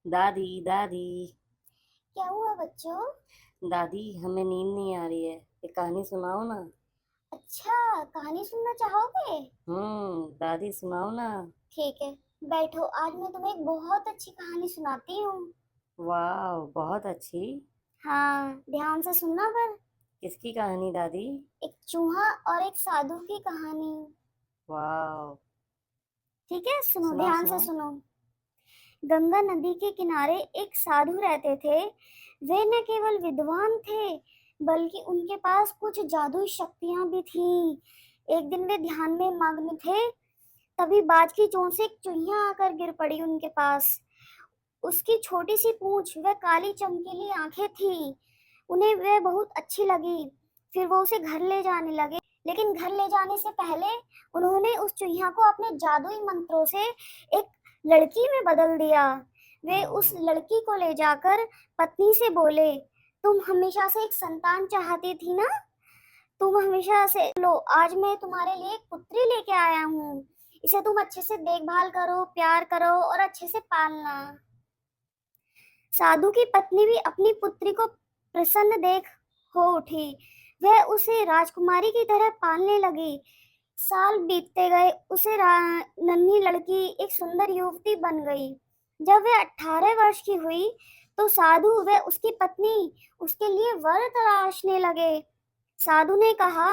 दादी दादी। क्या हुआ बच्चों? दादी हमें नींद नहीं आ रही है, एक कहानी सुनाओ ना। अच्छा, कहानी सुनना चाहोगे? दादी सुनाओ ना। ठीक है, बैठो। आज मैं तुम्हें एक बहुत अच्छी कहानी सुनाती हूँ। वाह, बहुत अच्छी। हाँ, ध्यान से सुनना पर। किसकी कहानी दादी? एक चूहा और एक साधु की कहानी। वाह। ठीक है, सुनो, सुनाओ ध्यान से सुनाओ। सुनो। गंगा नदी के किनारे एक साधु रहते थे। वे न केवल विद्वान थे, बल्कि उनके पास कुछ जादुई शक्तियां भी थीं। एक दिन वे ध्यान में मग्न थे, तभी बाज की चोंच से एक चुहिया आकर गिर पड़ी उनके पास। उसकी छोटी सी पूंछ व काली चमकीली आंखें थीं। उन्हें वह बहुत अच्छी लगी। फिर वो उसे घर ले जाने लगे। लेकिन घर ले जाने से पहले उन्होंने उस चुहिया को अपने जादुई मंत्रों से एक लड़की में बदल दिया। वे उस लड़की को ले जाकर पत्नी से बोले, तुम हमेशा से एक संतान चाहती थी ना? तुम हमेशा से लो, आज मैं तुम्हारे लिए एक पुत्री लेके आया हूँ। इसे तुम अच्छे से देखभाल करो, प्यार करो और अच्छे से पालना। साधु की पत्नी भी अपनी पुत्री को प्रसन्न देख हो उठी। वह उसे राजकुमारी की तरह पालने लगी। साल बीतते गए, नन्ही लड़की एक सुंदर युवती बन गई। जब वह 18 वर्ष की हुई, तो साधु व उसकी पत्नी उसके लिए वर तराशने लगे। साधु ने कहा,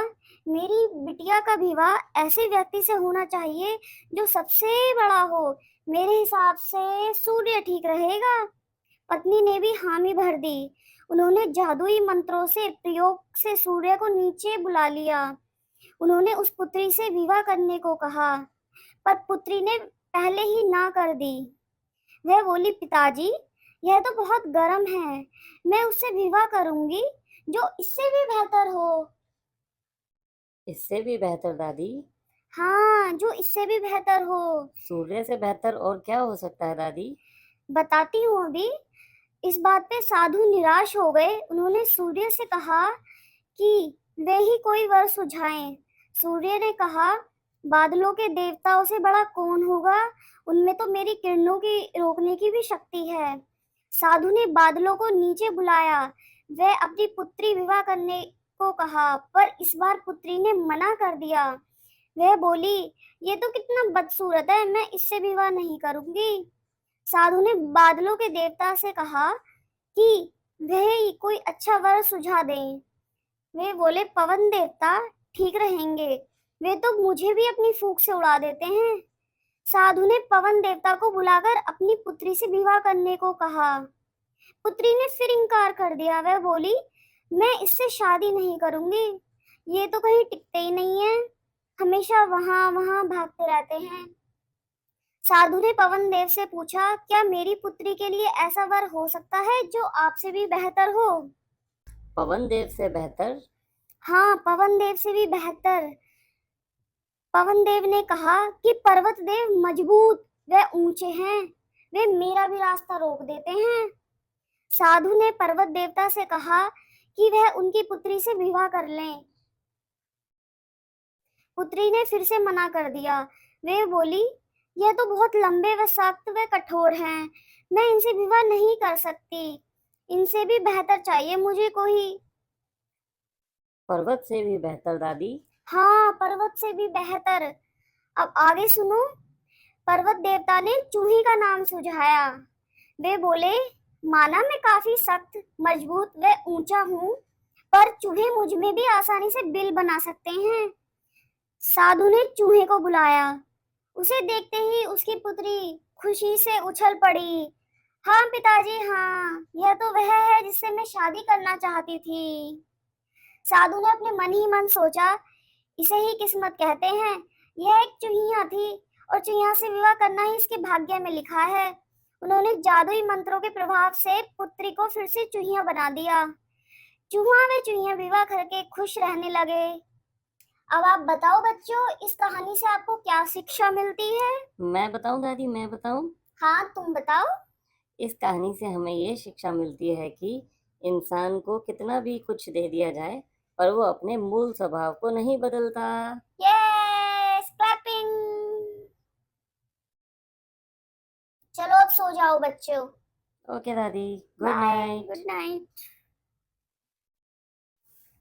मेरी बिटिया का विवाह ऐसे व्यक्ति से होना चाहिए जो सबसे बड़ा हो। मेरे हिसाब से सूर्य ठीक रहेगा। पत्नी ने भी हामी भर दी। उन्होंने जादुई मंत्रों से प्रयोग से सूर्य को नीचे बुला लिया। उन्होंने उस पुत्री से विवाह करने को कहा, पर पुत्री ने पहले ही ना कर दी। वह बोली, पिताजी, यह तो बहुत गर्म है। मैं उससे विवाह करूंगी जो इससे भी बेहतर हो। इससे भी बेहतर दादी? हाँ, जो इससे भी बेहतर हो। सूर्य से बेहतर और क्या हो सकता है दादी? बताती हूँ अभी। इस बात पे साधु निराश हो गए। उन्होंने सूर्य से कहा कि वे ही कोई वर सुझाएं। सूर्य ने कहा, बादलों के देवताओं से बड़ा कौन होगा? उनमें तो मेरी किरणों की रोकने की भी शक्ति है। साधु ने बादलों को नीचे बुलाया। वह अपनी पुत्री विवाह करने को कहा, पर इस बार पुत्री ने मना कर दिया। वह बोली, ये तो कितना बदसूरत है, मैं इससे विवाह नहीं करूंगी। साधु ने बादलों के देवता से कहा कि वह कोई अच्छा वर सुझा दें। वे बोले, पवन देवता ठीक रहेंगे। वे तो मुझे भी अपनी फूंक से उड़ा देते हैं। साधु ने पवन देवता को बुलाकर अपनी पुत्री से विवाह करने को कहा। पुत्री ने फिर इनकार कर दिया। वह बोली, मैं इससे शादी नहीं करूंगी। ये तो कहीं टिकते ही नहीं है, हमेशा वहां वहां भागते रहते हैं। साधु ने पवन देव से पूछा, क्या मेरी पुत्री के लिए ऐसा वर हो सकता है जो आपसे भी बेहतर हो? पवन देव से बेहतर? हाँ, पवन देव से भी बेहतर। पवन देव ने कहा कि पर्वत देव मजबूत व ऊंचे हैं, वे मेरा भी रास्ता रोक देते हैं। साधु ने पर्वत देवता से कहा कि वह उनकी पुत्री से विवाह कर लें। पुत्री ने फिर से मना कर दिया। वे बोली, यह तो बहुत लंबे व सख्त व कठोर हैं, मैं इनसे विवाह नहीं कर सकती। इनसे भी बेहतर चाहिए मुझे कोई। पर्वत से भी बेहतर दादी? हाँ, पर्वत से भी बेहतर। अब आगे सुनो। पर्वत देवता ने चूही का नाम सुझाया। वे बोले, माना मैं काफी सख्त, मजबूत व ऊंचा हूँ, पर चूहे मुझ में भी आसानी से बिल बना सकते हैं। साधु ने चूहे को बुलाया। उसे देखते ही उसकी पुत्री खुशी से उछल पड़ी। हाँ पिताजी, हाँ, यह तो वह है जिससे मैं शादी करना चाहती थी। साधु ने अपने मन ही मन सोचा, इसे ही किस्मत कहते हैं। यह एक चूहिया थी और चूहिया से विवाह करना ही इसके भाग्य में लिखा है। उन्होंने जादुई मंत्रों के प्रभाव से पुत्री को फिर से चूहिया बना दिया। चूहा व चूहिया विवाह करके खुश रहने लगे। अब आप बताओ बच्चों, इस कहानी से आपको क्या शिक्षा मिलती है? मैं बताऊं दादी, मैं बताऊं? हाँ, तुम बताओ। इस कहानी से हमें ये शिक्षा मिलती है कि इंसान को कितना भी कुछ दे दिया जाए, पर वो अपने मूल स्वभाव को नहीं बदलता। Yes, clapping. चलो अब सो जाओ बच्चों। ओके दादी, good bye, night. Good night.